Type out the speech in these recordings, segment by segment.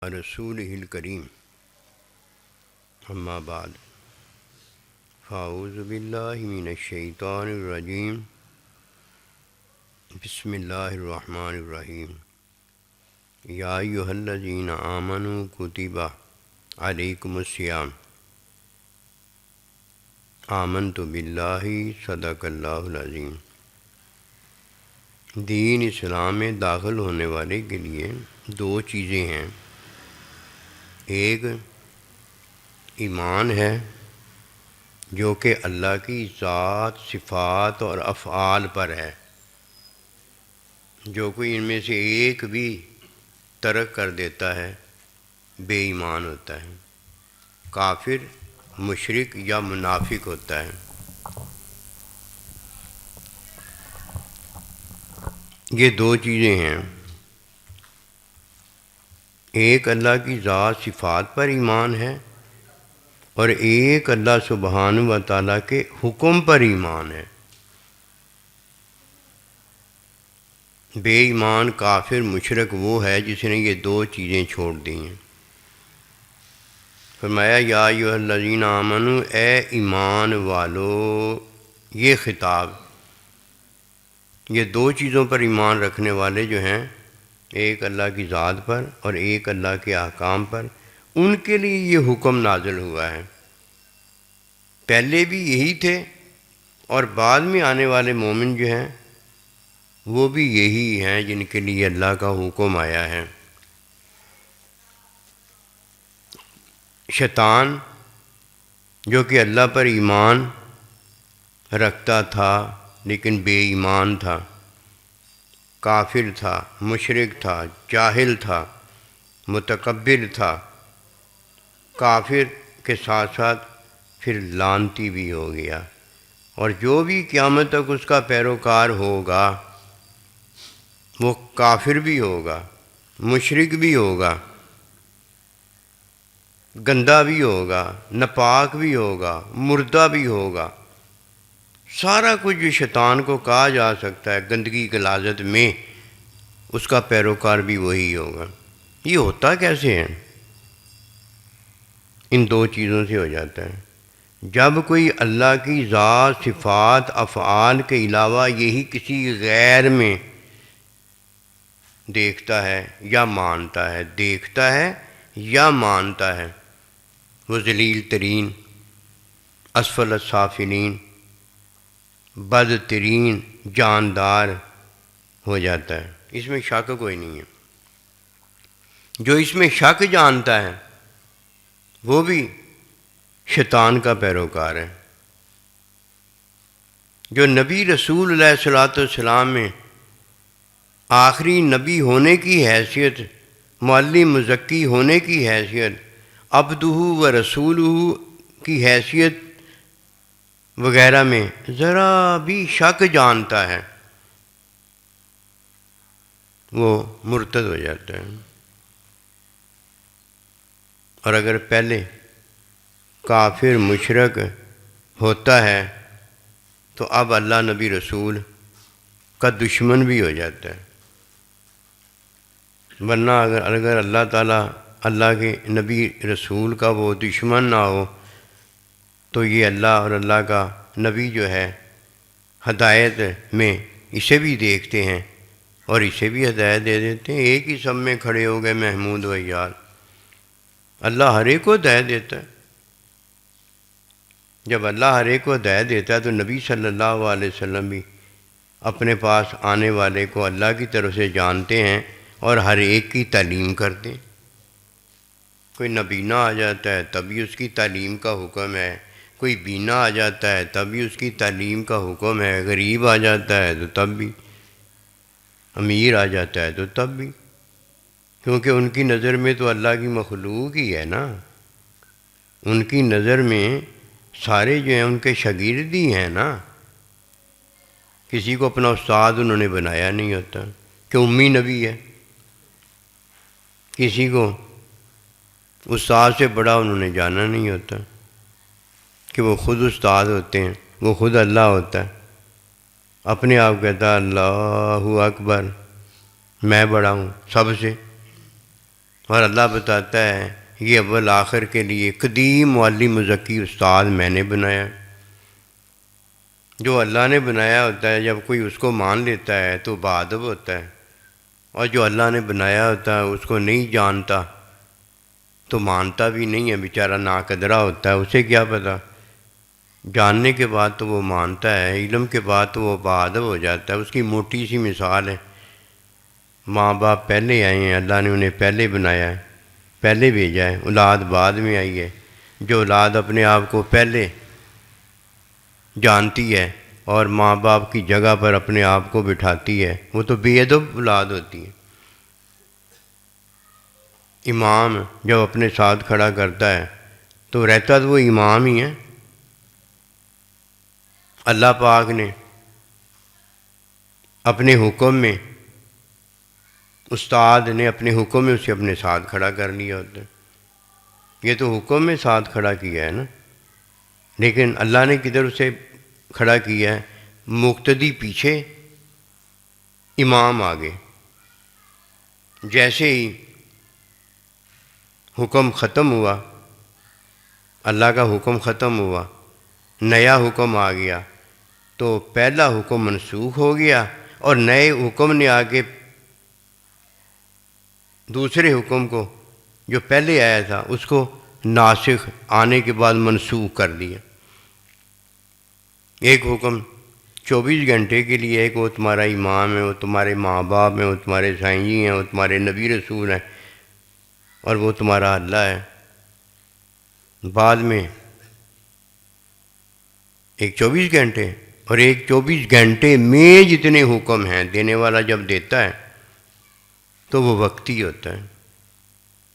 رسولہ الکریم اما بعد فاعوذ باللہ من الشیطان الرجیم بسم اللہ الرحمن الرحیم یا ایھا الذین آمنوا کتب علیکم الصیام آمنت باللہ صدق اللہ العظیم۔ دین اسلام میں داخل ہونے والے کے لیے دو چیزیں ہیں، ایک ایمان ہے جو کہ اللہ کی ذات، صفات اور افعال پر ہے۔ جو کوئی ان میں سے ایک بھی ترک کر دیتا ہے بے ایمان ہوتا ہے، کافر، مشرک یا منافق ہوتا ہے۔ یہ دو چیزیں ہیں، ایک اللہ کی ذات صفات پر ایمان ہے اور ایک اللہ سبحانہ و تعالیٰ کے حکم پر ایمان ہے۔ بے ایمان کافر مشرک وہ ہے جس نے یہ دو چیزیں چھوڑ دی ہیں۔ فرمایا یا ایھا الذین آمنوا، اے ایمان والو، یہ خطاب یہ دو چیزوں پر ایمان رکھنے والے جو ہیں، ایک اللہ کی ذات پر اور ایک اللہ کے احکام پر، ان کے لیے یہ حکم نازل ہوا ہے۔ پہلے بھی یہی تھے اور بعد میں آنے والے مومن جو ہیں وہ بھی یہی ہیں جن کے لیے اللہ کا حکم آیا ہے۔ شیطان جو کہ اللہ پر ایمان رکھتا تھا لیکن بے ایمان تھا، کافر تھا، مشرک تھا، جاہل تھا، متکبر تھا، کافر کے ساتھ ساتھ پھر لعنتی بھی ہو گیا، اور جو بھی قیامت تک اس کا پیروکار ہوگا وہ کافر بھی ہوگا، مشرک بھی ہوگا، گندا بھی ہوگا، ناپاک بھی ہوگا، مردہ بھی ہوگا، سارا کچھ جو شیطان کو کہا جا سکتا ہے گندگی غلاظت میں، اس کا پیروکار بھی وہی ہوگا۔ یہ ہوتا کیسے ہے؟ ان دو چیزوں سے ہو جاتا ہے۔ جب کوئی اللہ کی ذات، صفات، افعال کے علاوہ یہی کسی غیر میں دیکھتا ہے یا مانتا ہے، دیکھتا ہے یا مانتا ہے، وہ ذلیل ترین، اسفل السافلین، بدترین جاندار ہو جاتا ہے۔ اس میں شک کوئی نہیں ہے۔ جو اس میں شک جانتا ہے وہ بھی شیطان کا پیروکار ہے۔ جو نبی رسول علیہ الصلوۃ والسلام میں آخری نبی ہونے کی حیثیت، معلم مزکی ہونے کی حیثیت، عبدہ و رسولہ کی حیثیت وغیرہ میں ذرا بھی شک جانتا ہے وہ مرتد ہو جاتا ہے۔ اور اگر پہلے کافر مشرک ہوتا ہے تو اب اللہ نبی رسول کا دشمن بھی ہو جاتا ہے۔ ورنہ اگر اللہ تعالیٰ اللہ کے نبی رسول کا وہ دشمن نہ ہو تو یہ اللہ اور اللہ کا نبی جو ہے ہدایت میں اسے بھی دیکھتے ہیں اور اسے بھی ہدایت دے دیتے ہیں۔ ایک ہی سب میں کھڑے ہو گئے محمود و ایاد، اللہ ہر ایک کو ہدایت دیتا ہے۔ جب اللہ ہر ایک کو ہدایت دیتا ہے تو نبی صلی اللہ علیہ وسلم بھی اپنے پاس آنے والے کو اللہ کی طرف سے جانتے ہیں اور ہر ایک کی تعلیم کرتے ہیں۔ کوئی نابینا آ جاتا ہے تب بھی اس کی تعلیم کا حکم ہے، کوئی بینا آ جاتا ہے تب بھی اس کی تعلیم کا حکم ہے، غریب آ جاتا ہے تو تب بھی، امیر آ جاتا ہے تو تب بھی، کیونکہ ان کی نظر میں تو اللہ کی مخلوق ہی ہے نا۔ ان کی نظر میں سارے جو ہیں ان کے شاگرد ہی ہیں نا۔ کسی کو اپنا استاد انہوں نے بنایا نہیں ہوتا کہ امی نبی ہے، کسی کو استاد سے بڑا انہوں نے جانا نہیں ہوتا کہ وہ خود استاد ہوتے ہیں، وہ خود اللہ ہوتا ہے۔ اپنے آپ کہتا ہے اللہ اکبر، میں بڑا ہوں سب سے، اور اللہ بتاتا ہے یہ اول آخر کے لیے قدیم معلم مزکی استاد میں نے بنایا۔ جو اللہ نے بنایا ہوتا ہے جب کوئی اس کو مان لیتا ہے تو باادب ہوتا ہے، اور جو اللہ نے بنایا ہوتا ہے اس کو نہیں جانتا تو مانتا بھی نہیں ہے، بیچارہ ناقدرہ ہوتا ہے، اسے کیا پتہ۔ جاننے کے بعد تو وہ مانتا ہے، علم کے بعد تو وہ باادب ہو جاتا ہے۔ اس کی موٹی سی مثال ہے، ماں باپ پہلے آئے ہیں، اللہ نے انہیں پہلے بنایا ہے، پہلے بھیجا ہے، اولاد بعد میں آئی ہے۔ جو اولاد اپنے آپ کو پہلے جانتی ہے اور ماں باپ کی جگہ پر اپنے آپ کو بٹھاتی ہے وہ تو بے ادب اولاد ہوتی ہے۔ امام جب اپنے ساتھ کھڑا کرتا ہے تو رہتا تو وہ امام ہی ہے۔ اللہ پاک نے اپنے حکم میں، استاد نے اپنے حکم میں اسے اپنے ساتھ کھڑا کر لیا ہوتا ہے۔ یہ تو حکم میں ساتھ کھڑا کیا ہے نا، لیکن اللہ نے کدھر اسے کھڑا کیا ہے؟ مقتدی پیچھے، امام آگے۔ جیسے ہی حکم ختم ہوا، اللہ کا حکم ختم ہوا، نیا حکم آ گیا تو پہلا حکم منسوخ ہو گیا اور نئے حکم نے آگے دوسرے حکم کو جو پہلے آیا تھا اس کو ناسخ آنے کے بعد منسوخ کر دیا۔ ایک حکم 24 گھنٹے کے لیے ہے کہ وہ تمہارا امام ہے، وہ تمہارے ماں باپ ہیں، وہ تمہارے سائیں جی ہیں، وہ تمہارے نبی رسول ہیں، اور وہ تمہارا اللہ ہے۔ بعد میں ایک 24 گھنٹے اور ایک 24 گھنٹے میں جتنے حکم ہیں دینے والا جب دیتا ہے تو وہ وقتی ہوتا ہے،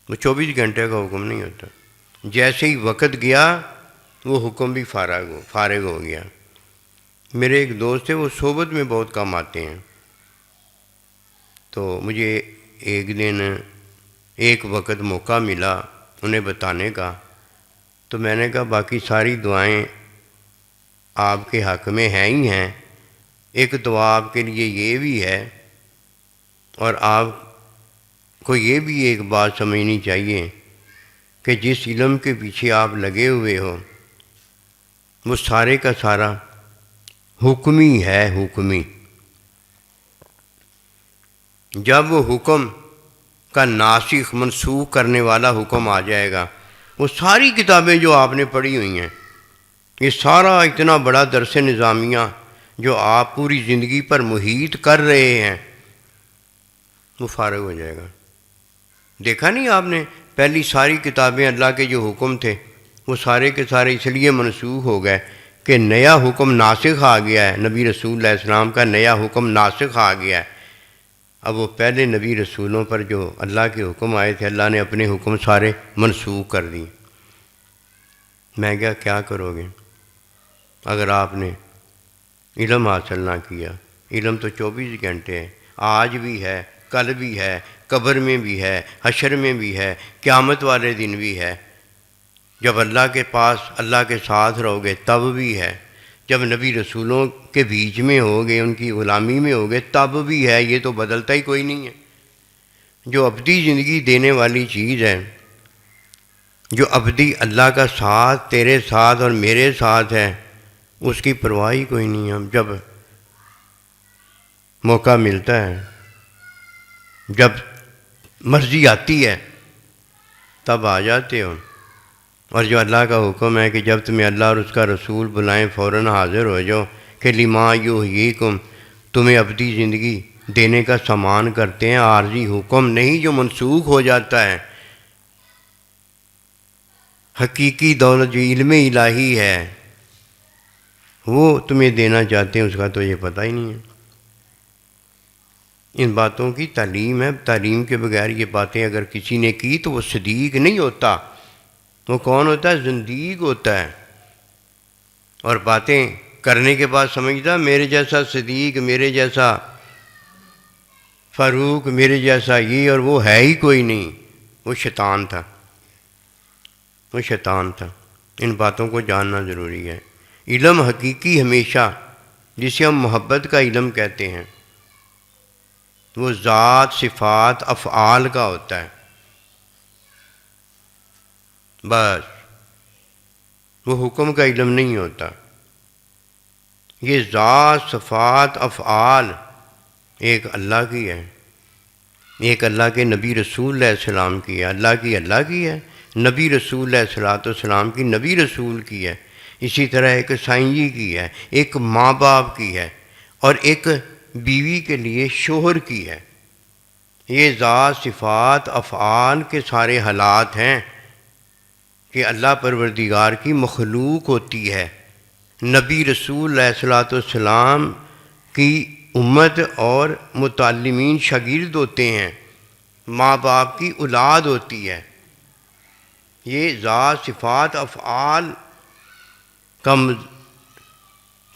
وہ 24 گھنٹے کا حکم نہیں ہوتا۔ جیسے ہی وقت گیا وہ حکم بھی فارغ ہو گیا۔ میرے ایک دوست ہے، وہ صحبت میں بہت کم آتے ہیں، تو مجھے ایک دن ایک وقت موقع ملا انہیں بتانے کا، تو میں نے کہا باقی ساری دعائیں آپ کے حق میں ہیں ہی ہیں، ایک دعا آپ کے لیے یہ بھی ہے، اور آپ کو یہ بھی ایک بات سمجھنی چاہیے کہ جس علم کے پیچھے آپ لگے ہوئے ہو وہ سارے کا سارا حکمی ہے، حکمی۔ جب وہ حکم کا ناسخ منسوخ کرنے والا حکم آ جائے گا، وہ ساری کتابیں جو آپ نے پڑھی ہوئی ہیں، یہ سارا اتنا بڑا درس نظامیہ جو آپ پوری زندگی پر محیط کر رہے ہیں، وہ فارغ ہو جائے گا۔ دیکھا نہیں آپ نے، پہلی ساری کتابیں اللہ کے جو حکم تھے وہ سارے کے سارے اس لیے منسوخ ہو گئے کہ نیا حکم ناسخ آ گیا ہے، نبی رسول اللہ علیہ السلام کا نیا حکم ناسخ آ گیا ہے۔ اب وہ پہلے نبی رسولوں پر جو اللہ کے حکم آئے تھے، اللہ نے اپنے حکم سارے منسوخ کر دیے۔ میں کیا کرو گے اگر آپ نے علم حاصل نہ کیا؟ علم تو 24 گھنٹے ہے، آج بھی ہے، کل بھی ہے، قبر میں بھی ہے، حشر میں بھی ہے، قیامت والے دن بھی ہے۔ جب اللہ کے پاس اللہ کے ساتھ رہو گے تب بھی ہے، جب نبی رسولوں کے بیچ میں ہوگے، ان کی غلامی میں ہوگے تب بھی ہے، یہ تو بدلتا ہی کوئی نہیں ہے۔ جو ابدی زندگی دینے والی چیز ہے، جو ابدی اللہ کا ساتھ تیرے ساتھ اور میرے ساتھ ہے، اس کی پرواہ ہی کوئی نہیں ہے۔ جب موقع ملتا ہے، جب مرضی آتی ہے تب آ جاتے ہو، اور جو اللہ کا حکم ہے کہ جب تمہیں اللہ اور اس کا رسول بلائیں فوراً حاضر ہو جاؤ، کہ لما یحییکم، تمہیں ابدی زندگی دینے کا سامان کرتے ہیں، عارضی حکم نہیں جو منسوخ ہو جاتا ہے۔ حقیقی دولت جو علم الہی ہے وہ تمہیں دینا چاہتے ہیں، اس کا تو یہ پتہ ہی نہیں ہے۔ ان باتوں کی تعلیم ہے، تعلیم کے بغیر یہ باتیں اگر کسی نے کی تو وہ صدیق نہیں ہوتا، وہ کون ہوتا ہے؟ زندیق ہوتا ہے۔ اور باتیں کرنے کے بعد سمجھتا میرے جیسا صدیق، میرے جیسا فاروق، میرے جیسا یہ اور وہ ہے ہی کوئی نہیں، وہ شیطان تھا، وہ شیطان تھا۔ ان باتوں کو جاننا ضروری ہے۔ علم حقیقی ہمیشہ، جسے ہم محبت کا علم کہتے ہیں، وہ ذات، صفات، افعال کا ہوتا ہے۔ بس وہ حکم کا علم نہیں ہوتا. یہ ذات صفات افعال ایک اللہ کی ہے، ایک اللہ کے نبی رسول علیہ السلام کی ہے. اللہ کی ہے، نبی رسول علیہ السلام کی نبی رسول کی ہے. اسی طرح ایک سائنجی کی ہے، ایک ماں باپ کی ہے، اور ایک بیوی کے لیے شوہر کی ہے. یہ ذات صفات افعال کے سارے حالات ہیں کہ اللہ پروردگار کی مخلوق ہوتی ہے. نبی رسول علیہ السلام کی امت اور متعلمین شاگرد ہوتے ہیں، ماں باپ کی اولاد ہوتی ہے. یہ ذات صفات افعال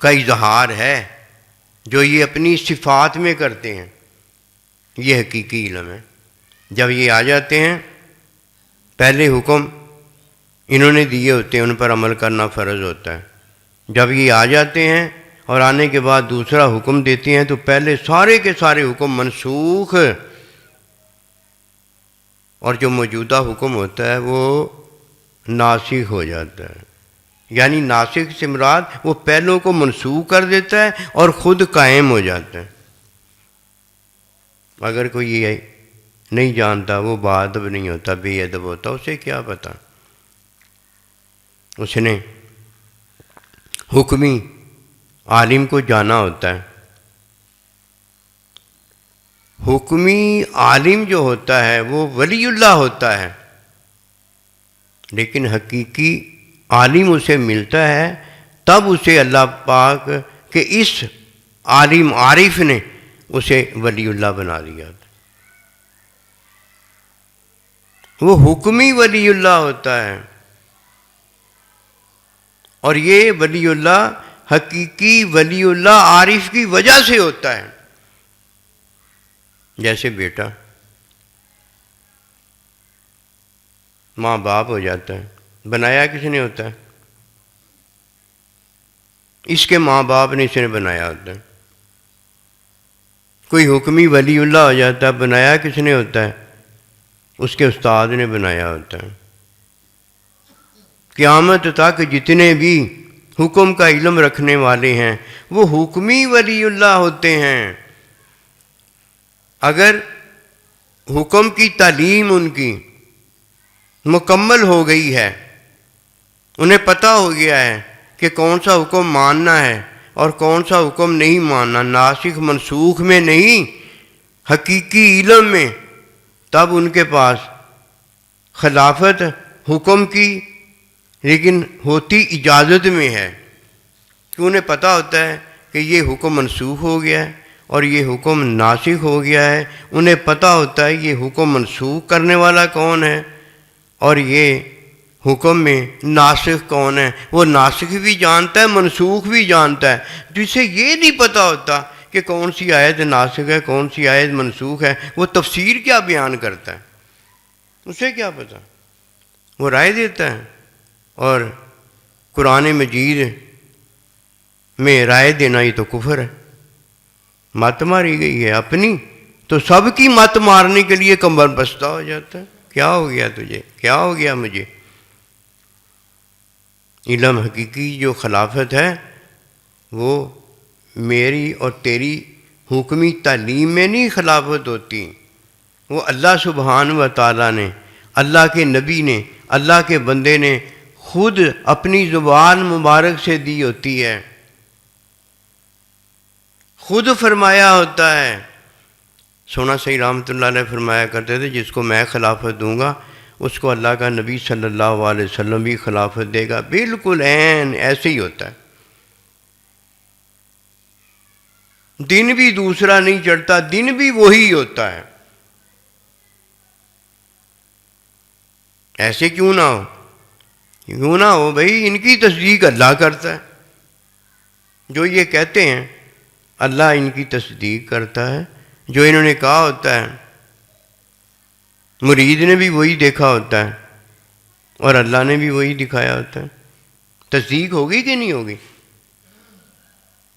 کا اظہار ہے جو یہ اپنی صفات میں کرتے ہیں. یہ حقیقی علم ہے. جب یہ آ جاتے ہیں، پہلے حکم انہوں نے دیے ہوتے ہیں، ان پر عمل کرنا فرض ہوتا ہے. جب یہ آ جاتے ہیں اور آنے کے بعد دوسرا حکم دیتے ہیں تو پہلے سارے کے سارے حکم منسوخ، اور جو موجودہ حکم ہوتا ہے وہ ناسخ ہو جاتا ہے. یعنی ناسخ سے مراد وہ پہلوں کو منسوخ کر دیتا ہے اور خود قائم ہو جاتا ہے. اگر کوئی یہ نہیں جانتا وہ باادب نہیں ہوتا، بے ادب ہوتا، اسے کیا پتہ. اس نے حکمی عالم کو جانا ہوتا ہے. حکمی عالم جو ہوتا ہے وہ ولی اللہ ہوتا ہے، لیکن حقیقی عالم اسے ملتا ہے تب اسے اللہ پاک کہ اس عالم عارف نے اسے ولی اللہ بنا دیا. وہ حکمی ولی اللہ ہوتا ہے، اور یہ ولی اللہ حقیقی ولی اللہ عارف کی وجہ سے ہوتا ہے. جیسے بیٹا ماں باپ ہو جاتا ہے، بنایا کس نے ہوتا ہے؟ اس کے ماں باپ نے اسے بنایا ہوتا ہے. کوئی حکمی ولی اللہ ہو جاتا ہے، بنایا کس نے ہوتا ہے؟ اس کے استاد نے بنایا ہوتا ہے. قیامت تک جتنے بھی حکم کا علم رکھنے والے ہیں وہ حکمی ولی اللہ ہوتے ہیں. اگر حکم کی تعلیم ان کی مکمل ہو گئی ہے، انہیں پتہ ہو گیا ہے کہ کون سا حکم ماننا ہے اور کون سا حکم نہیں ماننا، ناسخ منسوخ میں نہیں، حقیقی علم میں، تب ان کے پاس خلافت حکم کی لیکن ہوتی اجازت میں ہے، کہ انہیں پتہ ہوتا ہے کہ یہ حکم منسوخ ہو گیا ہے اور یہ حکم ناسخ ہو گیا ہے. انہیں پتہ ہوتا ہے یہ حکم منسوخ کرنے والا کون ہے اور یہ حکم میں ناسخ کون ہے. وہ ناسخ بھی جانتا ہے، منسوخ بھی جانتا ہے. جسے یہ نہیں پتہ ہوتا کہ کون سی آیت ناسخ ہے کون سی آیت منسوخ ہے، وہ تفسیر کیا بیان کرتا ہے، اسے کیا پتہ. وہ رائے دیتا ہے، اور قرآن مجید میں رائے دینا یہ تو کفر ہے. مت ماری گئی ہے اپنی، تو سب کی مت مارنے کے لیے کمر بستہ ہو جاتا ہے. کیا ہو گیا تجھے، کیا ہو گیا مجھے. علم حقیقی جو خلافت ہے وہ میری اور تیری حکمی تعلیم میں نہیں خلافت ہوتی، وہ اللہ سبحانہ و تعالیٰ نے، اللہ کے نبی نے، اللہ کے بندے نے خود اپنی زبان مبارک سے دی ہوتی ہے. خود فرمایا ہوتا ہے. سونا سید رحمۃ اللہ علیہ فرمایا کرتے تھے جس کو میں خلافت دوں گا اس کو اللہ کا نبی صلی اللہ علیہ وسلم بھی خلافت دے گا. بالکل عین ایسے ہی ہوتا ہے. دن بھی دوسرا نہیں چڑھتا، دن بھی وہی ہوتا ہے. ایسے کیوں نہ ہو، کیوں نہ ہو بھائی، ان کی تصدیق اللہ کرتا ہے. جو یہ کہتے ہیں اللہ ان کی تصدیق کرتا ہے، جو انہوں نے کہا ہوتا ہے مرید نے بھی وہی دیکھا ہوتا ہے اور اللہ نے بھی وہی دکھایا ہوتا ہے. تصدیق ہوگی کہ نہیں ہوگی؟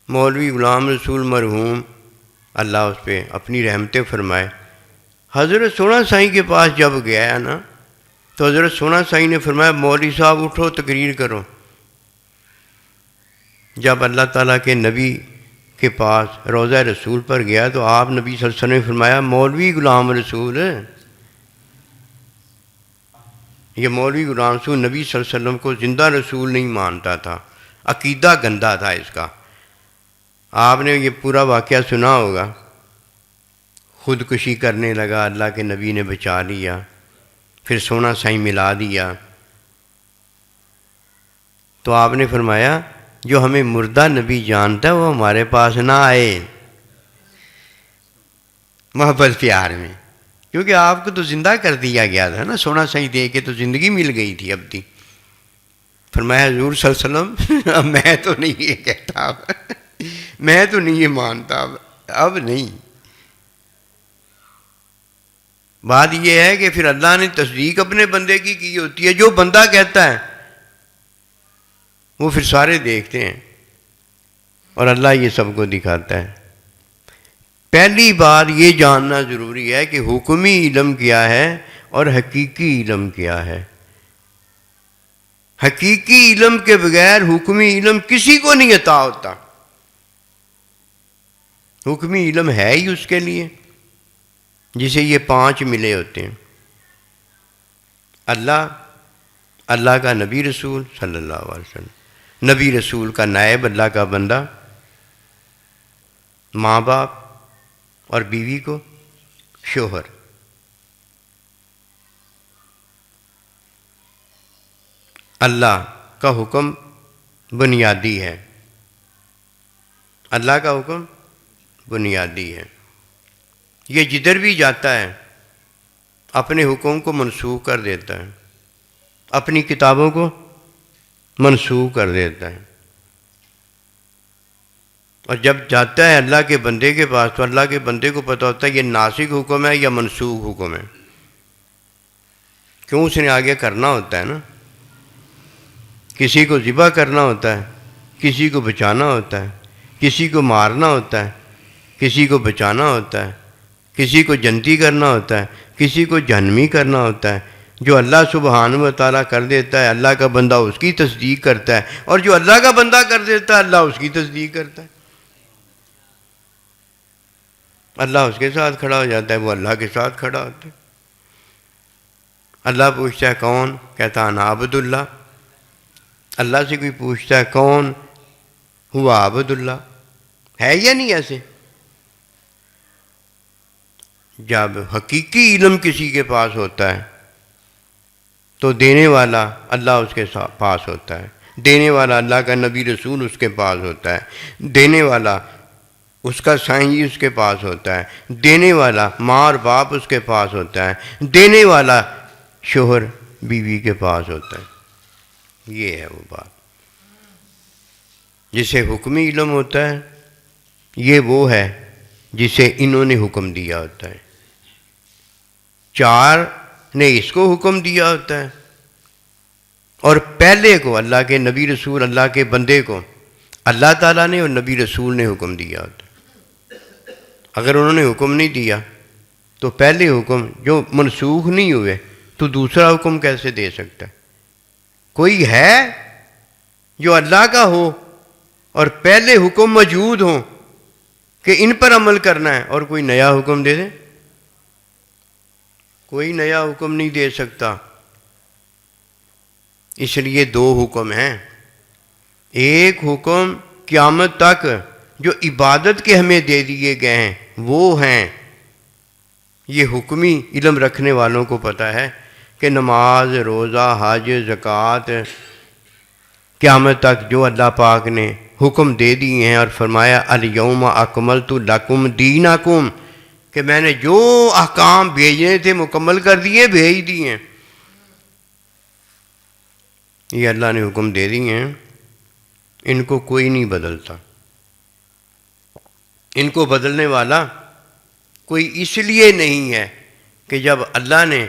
مولوی غلام رسول مرحوم اللہ اس پہ اپنی رحمتیں فرمائے، حضرت سونا سائیں کے پاس جب گیا نا تو حضرت سونا سائی نے فرمایا مولوی صاحب اٹھو تقریر کرو۔ جب اللہ تعالیٰ کے نبی کے پاس روضہ رسول پر گیا تو آپ نبی صلی اللہ علیہ وسلم نے فرمایا مولوی غلام رسول، یہ مولوی غلام رسول نبی صلی اللہ علیہ وسلم کو زندہ رسول نہیں مانتا تھا، عقیدہ گندا تھا اس کا۔ آپ نے یہ پورا واقعہ سنا ہوگا، خودکشی کرنے لگا، اللہ کے نبی نے بچا لیا، پھر سونا سائی ملا دیا۔ تو آپ نے فرمایا جو ہمیں مردہ نبی جانتا ہے وہ ہمارے پاس نہ آئے محبت پیار میں، کیونکہ آپ کو تو زندہ کر دیا گیا تھا نا، سونا سائی دے کے تو زندگی مل گئی تھی اب دی۔ فرمایا حضور صلی اللہ علیہ وسلم میں تو نہیں یہ کہتا، میں تو نہیں یہ مانتا، اب نہیں۔ بات یہ ہے کہ پھر اللہ نے تصدیق اپنے بندے کی ہوتی ہے، جو بندہ کہتا ہے وہ پھر سارے دیکھتے ہیں، اور اللہ یہ سب کو دکھاتا ہے۔ پہلی بات یہ جاننا ضروری ہے کہ حکمی علم کیا ہے اور حقیقی علم کیا ہے۔ حقیقی علم کے بغیر حکمی علم کسی کو نہیں عطا ہوتا۔ حکمی علم ہے ہی اس کے لیے جسے یہ 5 ملے ہوتے ہیں، اللہ کا نبی رسول صلی اللہ علیہ وسلم، نبی رسول کا نائب اللہ کا بندہ، ماں باپ اور بیوی کو شوہر۔ اللہ کا حکم بنیادی ہے، اللہ کا حکم بنیادی ہے، یہ جدھر بھی جاتا ہے اپنے حکم کو منسوخ کر دیتا ہے، اپنی کتابوں کو منسوخ کر دیتا ہے، اور جب جاتا ہے اللہ کے بندے کے پاس تو اللہ کے بندے کو پتہ ہوتا ہے یہ ناسخ حکم ہے یا منسوخ حکم ہے، کیوں اس نے آگے کرنا ہوتا ہے نا، کسی کو ذبح کرنا ہوتا ہے، کسی کو بچانا ہوتا ہے، کسی کو مارنا ہوتا ہے، کسی کو بچانا ہوتا ہے، کسی کو جنتی کرنا ہوتا ہے، کسی کو جہنمی کرنا ہوتا ہے۔ جو اللہ سبحانہ و تعالیٰ کر دیتا ہے اللہ کا بندہ اس کی تصدیق کرتا ہے، اور جو اللہ کا بندہ کر دیتا ہے اللہ اس کی تصدیق کرتا ہے۔ اللہ اس کے ساتھ کھڑا ہو جاتا ہے، وہ اللہ کے ساتھ کھڑا ہوتا ہے۔ اللہ پوچھتا ہے کون؟ کہتا انا عبد اللہ۔ اللہ سے کوئی پوچھتا ہے کون؟ ہوا عبد اللہ۔ ہے یا نہیں ایسے؟ جب حقیقی علم کسی کے پاس ہوتا ہے تو دینے والا اللہ اس کے پاس ہوتا ہے، دینے والا اللہ کا نبی رسول اس کے پاس ہوتا ہے، دینے والا اس کا سائیں اس کے پاس ہوتا ہے، دینے والا ماں اور باپ اس کے پاس ہوتا ہے، دینے والا شوہر بیوی کے پاس ہوتا ہے۔ یہ ہے وہ بات جسے حکمی علم ہوتا ہے، یہ وہ ہے جسے انہوں نے حکم دیا ہوتا ہے، 4 نے اس کو حکم دیا ہوتا ہے، اور پہلے کو اللہ کے نبی رسول اللہ کے بندے کو اللہ تعالیٰ نے اور نبی رسول نے حکم دیا ہوتا ہے۔ اگر انہوں نے حکم نہیں دیا تو پہلے حکم جو منسوخ نہیں ہوئے تو دوسرا حکم کیسے دے سکتا ہے؟ کوئی ہے جو اللہ کا ہو اور پہلے حکم موجود ہوں کہ ان پر عمل کرنا ہے اور کوئی نیا حکم دے دے؟ کوئی نیا حکم نہیں دے سکتا۔ اس لیے 2 حکم ہیں، ایک حکم قیامت تک جو عبادت کے ہمیں دے دیے گئے ہیں وہ ہیں، یہ حکمی علم رکھنے والوں کو پتہ ہے کہ نماز، روزہ، حج، زکوٰۃ قیامت تک جو اللہ پاک نے حکم دے دیے ہیں، اور فرمایا الیوم اکملت لکم دینکم، کہ میں نے جو احکام بھیجنے تھے مکمل کر دیے، بھیج دیے، یہ اللہ نے حکم دے دیے ہیں، ان کو کوئی نہیں بدلتا، ان کو بدلنے والا کوئی اس لیے نہیں ہے کہ جب اللہ نے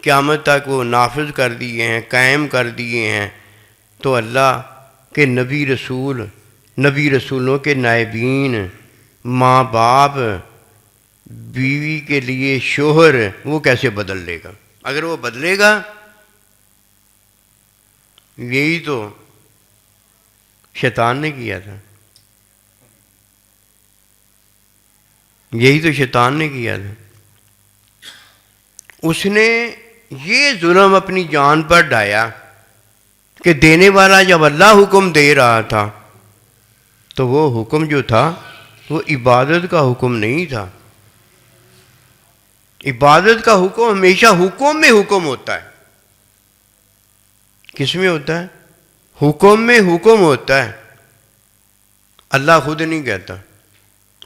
قیامت تک وہ نافذ کر دیے ہیں، قائم کر دیے ہیں، تو اللہ کے نبی رسولوں کے نائبین، ماں باپ، بیوی کے لیے شوہر، وہ کیسے بدل لے گا؟ اگر وہ بدلے گا یہی تو شیطان نے کیا تھا، یہی تو شیطان نے کیا تھا۔ اس نے یہ ظلم اپنی جان پر ڈھایا کہ دینے والا جب اللہ حکم دے رہا تھا تو وہ حکم جو تھا وہ عبادت کا حکم نہیں تھا۔ عبادت کا حکم ہمیشہ حکم میں حکم ہوتا ہے۔ کس میں ہوتا ہے؟ حکم میں حکم ہوتا ہے۔ اللہ خود نہیں کہتا،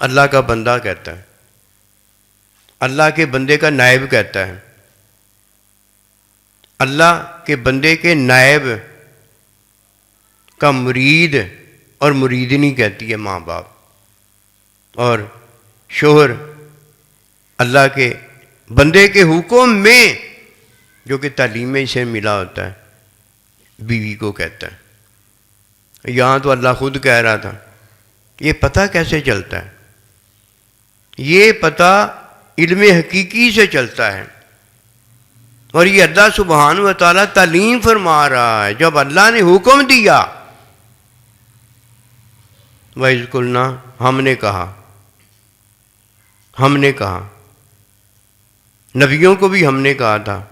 اللہ کا بندہ کہتا ہے، اللہ کے بندے کا نائب کہتا ہے، اللہ کے بندے کے نائب کا مرید اور مریدنی کہتی ہے ماں باپ، اور شوہر اللہ کے بندے کے حکم میں جو کہ تعلیم سے ملا ہوتا ہے بیوی کو کہتا ہے۔ یہاں تو اللہ خود کہہ رہا تھا۔ یہ پتہ کیسے چلتا ہے؟ یہ پتہ علم حقیقی سے چلتا ہے، اور یہ اللہ سبحانہ و تعالیٰ تعلیم فرما رہا ہے۔ جب اللہ نے حکم دیا، وَإِذْ قُلْنَا، ہم نے کہا، ہم نے کہا، نبیوں کو بھی ہم نے کہا تھا،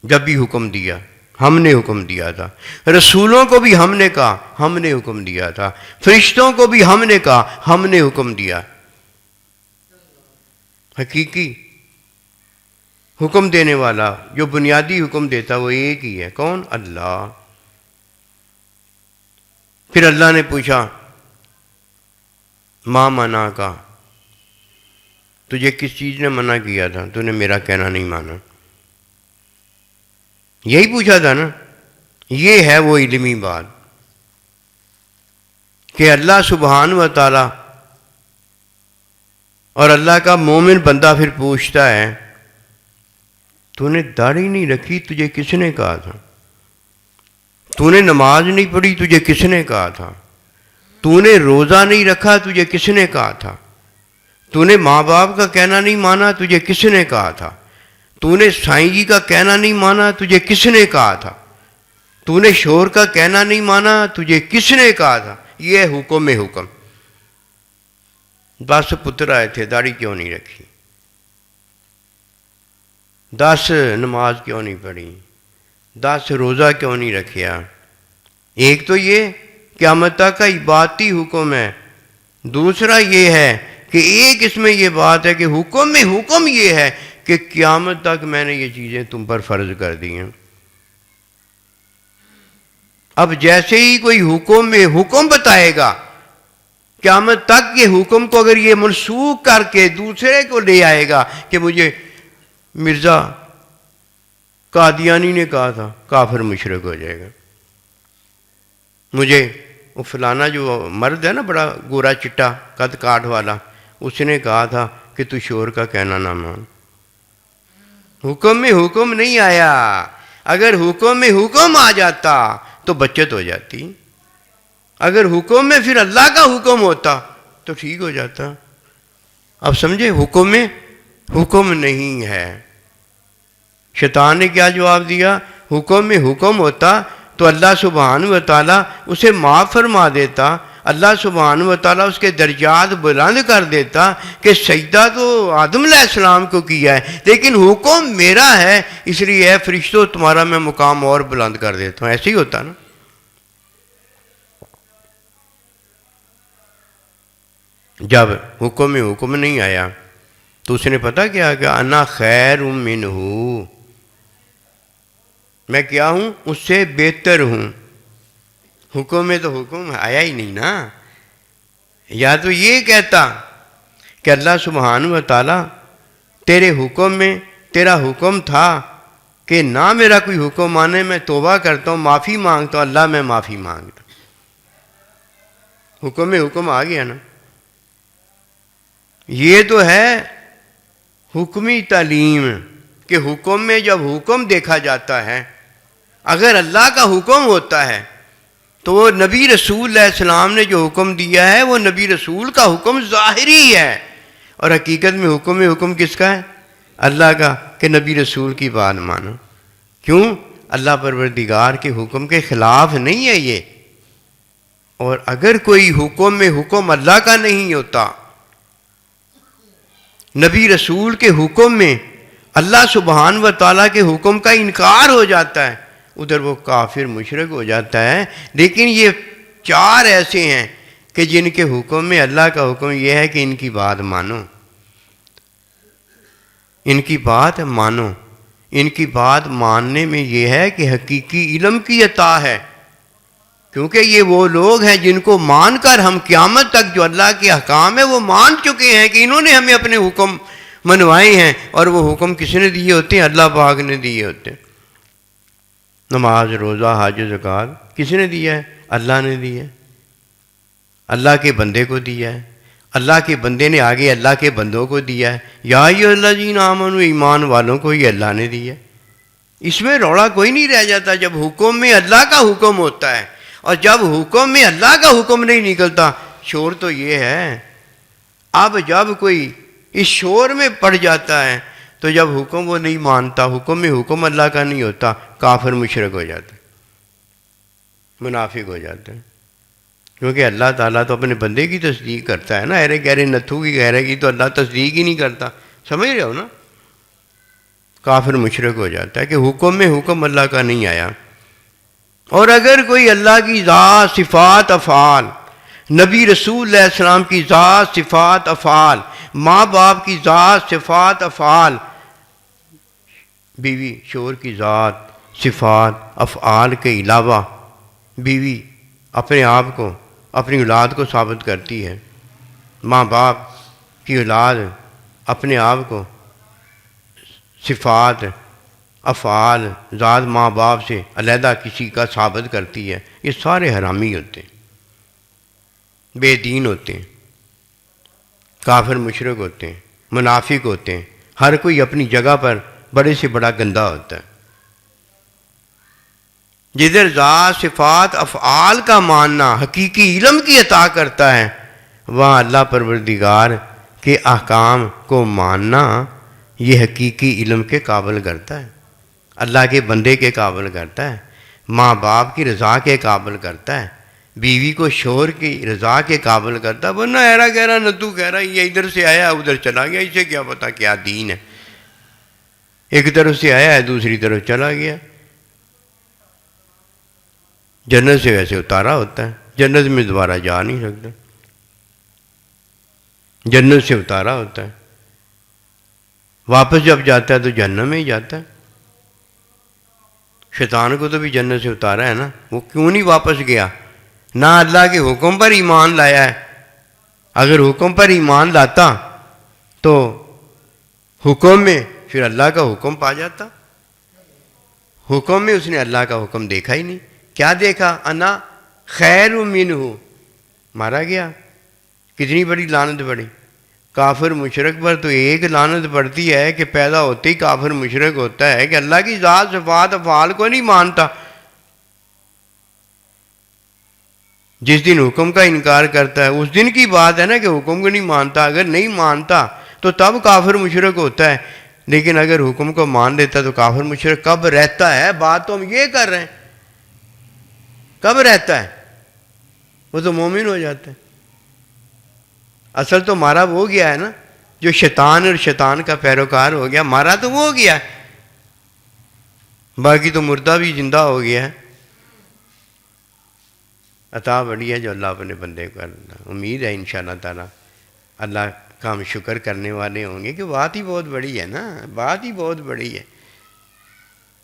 جب بھی حکم دیا ہم نے حکم دیا تھا، رسولوں کو بھی ہم نے کہا، ہم نے حکم دیا تھا، فرشتوں کو بھی ہم نے کہا، ہم نے حکم دیا۔ حقیقی حکم دینے والا جو بنیادی حکم دیتا وہ ایک ہی ہے، کون؟ اللہ۔ پھر اللہ نے پوچھا ماں منع کا، تجھے کس چیز نے منع کیا تھا؟ تو نے میرا کہنا نہیں مانا۔ یہی پوچھا تھا نا۔ یہ ہے وہ علمی بات کہ اللہ سبحانہ و تعالیٰ اور اللہ کا مومن بندہ پھر پوچھتا ہے تو نے داڑھی نہیں رکھی، تجھے کس نے کہا تھا؟ تو نے نماز نہیں پڑھی، تجھے کس نے کہا تھا؟ تو نے روزہ نہیں رکھا، تجھے کس نے کہا تھا؟ تو نے ماں باپ کا کہنا نہیں مانا، تجھے کس نے کہا تھا؟ تو نے سائیں جی کا کہنا نہیں مانا، تجھے کس نے کہا تھا؟ تو نے شوہر کا کہنا نہیں مانا، تجھے کس نے کہا تھا؟ یہ حکم میں حکم۔ 10 پتر آئے تھے، داڑھی کیوں نہیں رکھی؟ 10 نماز کیوں نہیں پڑھی؟ 10 روزہ کیوں نہیں رکھیا؟ ایک تو یہ قیامت تک کا عبادتی حکم ہے، دوسرا یہ ہے کہ ایک اس میں یہ بات ہے کہ حکم میں حکم یہ ہے کہ قیامت تک میں نے یہ چیزیں تم پر فرض کر دی ہیں۔ اب جیسے ہی کوئی حکم میں حکم بتائے گا، قیامت تک یہ حکم کو اگر یہ منسوخ کر کے دوسرے کو لے آئے گا کہ مجھے مرزا قادیانی نے کہا تھا، کافر مشرک ہو جائے گا۔ مجھے وہ فلانا جو مرد ہے نا، بڑا گورا چٹا قد کاٹ والا، اس نے کہا تھا کہ تو شوہر کا کہنا نہ مان۔ حکم میں حکم نہیں آیا۔ اگر حکم میں حکم آ جاتا تو بچت ہو جاتی، اگر حکم میں پھر اللہ کا حکم ہوتا تو ٹھیک ہو جاتا۔ اب سمجھے، حکم میں حکم نہیں ہے۔ شیطان نے کیا جواب دیا؟ حکم میں حکم ہوتا تو اللہ سبحانہ و تعالیٰ اسے معاف فرما دیتا، اللہ سبحانہ و تعالیٰ اس کے درجات بلند کر دیتا کہ سجدہ تو آدم علیہ السلام کو کیا ہے، لیکن حکم میرا ہے، اس لیے اے فرشتوں تمہارا میں مقام اور بلند کر دیتا ہوں۔ ایسے ہی ہوتا نا۔ جب حکم میں حکم نہیں آیا تو اس نے پتہ کیا کہ انا خیر منہ، میں کیا ہوں؟ اس سے بہتر ہوں۔ حکم میں تو حکم آیا ہی نہیں نا۔ یا تو یہ کہتا کہ اللہ سبحانہ و تعالیٰ تیرے حکم میں، تیرا حکم تھا کہ نہ میرا کوئی حکم مانے، میں توبہ کرتا ہوں، معافی مانگتا ہوں، اللہ میں معافی مانگتا ہوں۔ حکم میں حکم آ گیا نا۔ یہ تو ہے حکمی تعلیم کہ حکم میں جب حکم دیکھا جاتا ہے، اگر اللہ کا حکم ہوتا ہے تو وہ نبی رسول علیہ السلام نے جو حکم دیا ہے وہ نبی رسول کا حکم ظاہری ہے، اور حقیقت میں حکم کس کا ہے؟ اللہ کا، کہ نبی رسول کی بات مانو۔ کیوں؟ اللہ پروردگار کے حکم کے خلاف نہیں ہے یہ. اور اگر کوئی حکم میں حکم اللہ کا نہیں ہوتا، نبی رسول کے حکم میں اللہ سبحانہ و تعالیٰ کے حکم کا انکار ہو جاتا ہے، ادھر وہ کافر مشرک ہو جاتا ہے. لیکن یہ چار ایسے ہیں کہ جن کے حکم میں اللہ کا حکم یہ ہے کہ ان کی بات مانو، ان کی بات مانو. ان کی بات ماننے میں یہ ہے کہ حقیقی علم کی عطا ہے، کیونکہ یہ وہ لوگ ہیں جن کو مان کر ہم قیامت تک جو اللہ کے احکام ہے وہ مان چکے ہیں کہ انہوں نے ہمیں اپنے حکم منوائے ہیں. اور وہ حکم کس نے دیے ہوتے ہیں؟ اللہ پاک نے دیے ہوتے ہیں. نماز، روزہ، حج، زکوٰۃ کس نے دیا ہے؟ اللہ نے دیا ہے، اللہ کے بندے کو دیا ہے. اللہ کے بندے نے آگے اللہ کے بندوں کو دیا ہے. یا ایھا الذین آمنوا، ایمان والوں کو یہ اللہ نے دیا ہے. اس میں روڑا کوئی نہیں رہ جاتا جب حکم میں اللہ کا حکم ہوتا ہے. اور جب حکم میں اللہ کا حکم نہیں نکلتا، شور تو یہ ہے. اب جب کوئی اس شور میں پڑ جاتا ہے تو جب حکم وہ نہیں مانتا، حکم میں حکم اللہ کا نہیں ہوتا، کافر مشرک ہو جاتا ہے، منافق ہو جاتا ہے. کیونکہ اللہ تعالیٰ تو اپنے بندے کی تصدیق کرتا ہے نا. ارے گہرے نتھو کی گہرے کی تو اللہ تصدیق ہی نہیں کرتا. سمجھ رہے ہو نا؟ کافر مشرک ہو جاتا ہے کہ حکم میں حکم اللہ کا نہیں آیا. اور اگر کوئی اللہ کی ذات، صفات، افعال، نبی رسول علیہ السلام کی ذات، صفات، افعال، ماں باپ کی ذات، صفات، افعال، بیوی شوہر کی ذات، صفات، افعال کے علاوہ بیوی اپنے آپ کو، اپنی اولاد کو ثابت کرتی ہے، ماں باپ کی اولاد اپنے آپ کو صفات، افعال، ذات ماں باپ سے علیحدہ کسی کا ثابت کرتی ہے، یہ سارے حرامی ہوتے ہیں، بے دین ہوتے ہیں، کافر مشرک ہوتے ہیں، منافق ہوتے ہیں. ہر کوئی اپنی جگہ پر بڑے سے بڑا گندا ہوتا ہے. جدھر ذات، صفات، افعال کا ماننا حقیقی علم کی عطا کرتا ہے، وہاں اللہ پروردگار کے احکام کو ماننا یہ حقیقی علم کے قابل کرتا ہے، اللہ کے بندے کے قابل کرتا ہے، ماں باپ کی رضا کے قابل کرتا ہے، بیوی کو شوہر کی رضا کے قابل کرتا ہے. ورنہ ایرا گہرا نتو کہہ رہا یہ ادھر سے آیا ادھر چلا گیا، اسے کیا پتا کیا دین ہے. ایک طرف سے آیا ہے دوسری طرف چلا گیا. جنت سے ویسے اتارا ہوتا ہے، جنت میں دوبارہ جا نہیں سکتا، جنت سے اتارا ہوتا ہے، واپس جب جاتا ہے تو جہنم میں ہی جاتا ہے. شیطان کو تو بھی جنت سے اتارا ہے نا، وہ کیوں نہیں واپس گیا؟ نہ اللہ کے حکم پر ایمان لایا ہے. اگر حکم پر ایمان لاتا تو حکم میں پھر اللہ کا حکم پا جاتا. حکم میں اس نے اللہ کا حکم دیکھا ہی نہیں. کیا دیکھا؟ انا خیر منہ، مارا گیا. کتنی بڑی لعنت پڑی کافر مشرک پر. تو ایک لعنت پڑتی ہے کہ پیدا ہوتے ہی کافر مشرک ہوتا ہے کہ اللہ کی ذات، صفات، افعال کو نہیں مانتا. جس دن حکم کا انکار کرتا ہے اس دن کی بات ہے نا کہ حکم کو نہیں مانتا. اگر نہیں مانتا تو تب کافر مشرک ہوتا ہے. لیکن اگر حکم کو مان لیتا تو کافر مشرک کب رہتا ہے؟ بات تو ہم یہ کر رہے ہیں، کب رہتا ہے؟ وہ تو مومن ہو جاتا ہے. اصل تو مارا وہ گیا ہے نا جو شیطان اور شیطان کا پیروکار ہو گیا. مارا تو وہ گیا، باقی تو مردہ بھی زندہ ہو گیا ہے. عطا بڑی ہے جو اللہ اپنے بندے کو کرنا. امید ہے انشاءاللہ تعالی اللہ کا ہم شکر کرنے والے ہوں گے کہ بات ہی بہت بڑی ہے نا، بات ہی بہت بڑی ہے.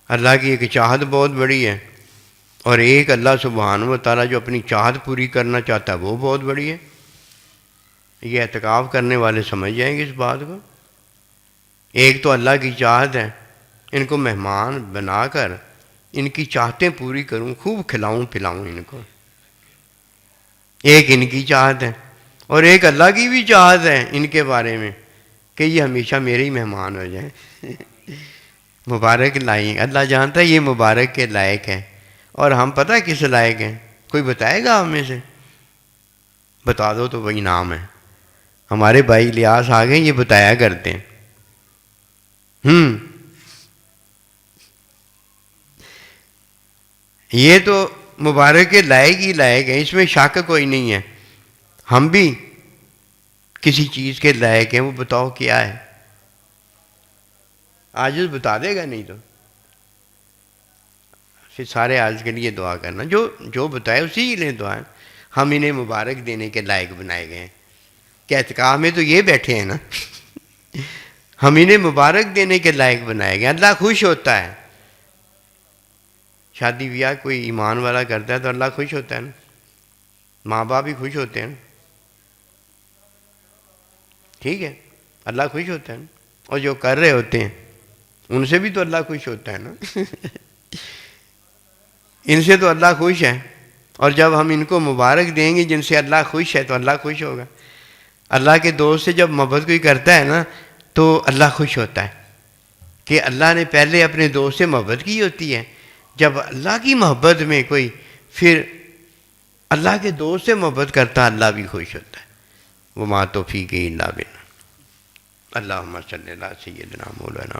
اللہ کی ایک چاہت بہت بڑی ہے، اور ایک اللہ سبحانہ و تعالیٰ جو اپنی چاہت پوری کرنا چاہتا ہے وہ بہت بڑی ہے. یہ اعتکاف کرنے والے سمجھ جائیں گے اس بات کو. ایک تو اللہ کی چاہت ہے، ان کو مہمان بنا کر ان کی چاہتیں پوری کروں، خوب کھلاؤں پلاؤں ان کو. ایک ان کی چاہت ہے، اور ایک اللہ کی بھی چاہت ہے ان کے بارے میں کہ یہ ہمیشہ میرے ہی مہمان ہو جائیں. مبارک لائیں. اللہ جانتا ہے یہ مبارک کے لائق ہیں، اور ہم پتہ کس لائق ہیں؟ کوئی بتائے گا ہمیں سے؟ بتا دو تو وہی نام ہے. ہمارے بھائی الیاس آ گئے، یہ بتایا کرتے ہیں. یہ تو مبارک کے لائق ہی لائق ہے، اس میں شک کوئی نہیں ہے۔ ہم بھی کسی چیز کے لائق ہیں، وہ بتاؤ کیا ہے؟ عاجز بتا دے گا، نہیں تو پھر سارے عاجز کے لیے دعا کرنا، جو بتائے اسی کے لیے دعا ہے۔ ہم انہیں مبارک دینے کے لائق بنائے گئے ہیں کہ اعتکاف میں تو یہ بیٹھے ہیں نا، ہم انہیں مبارک دینے کے لائق بنائے گئے۔ اللہ خوش ہوتا ہے، شادی بیاہ کوئی ایمان والا کرتا ہے تو اللہ خوش ہوتا ہے نا، ماں باپ بھی خوش ہوتے ہیں، ٹھیک ہے، اللہ خوش ہوتا ہے نا، اور جو کر رہے ہوتے ہیں ان سے بھی تو اللہ خوش ہوتا ہے نا ان سے تو اللہ خوش ہے، اور جب ہم ان کو مبارک دیں گے جن سے اللہ خوش ہے تو اللہ خوش ہوگا۔ اللہ کے دوست سے جب محبت کوئی کرتا ہے نا تو اللہ خوش ہوتا ہے کہ اللہ نے پہلے اپنے دوست سے محبت کی ہوتی ہے۔ جب اللہ کی محبت میں کوئی پھر اللہ کے دوست سے محبت کرتا، اللہ بھی خوش ہوتا ہے۔ وما توفیقی الا باللہ۔ اللہم صلی علی سیدنا مولانا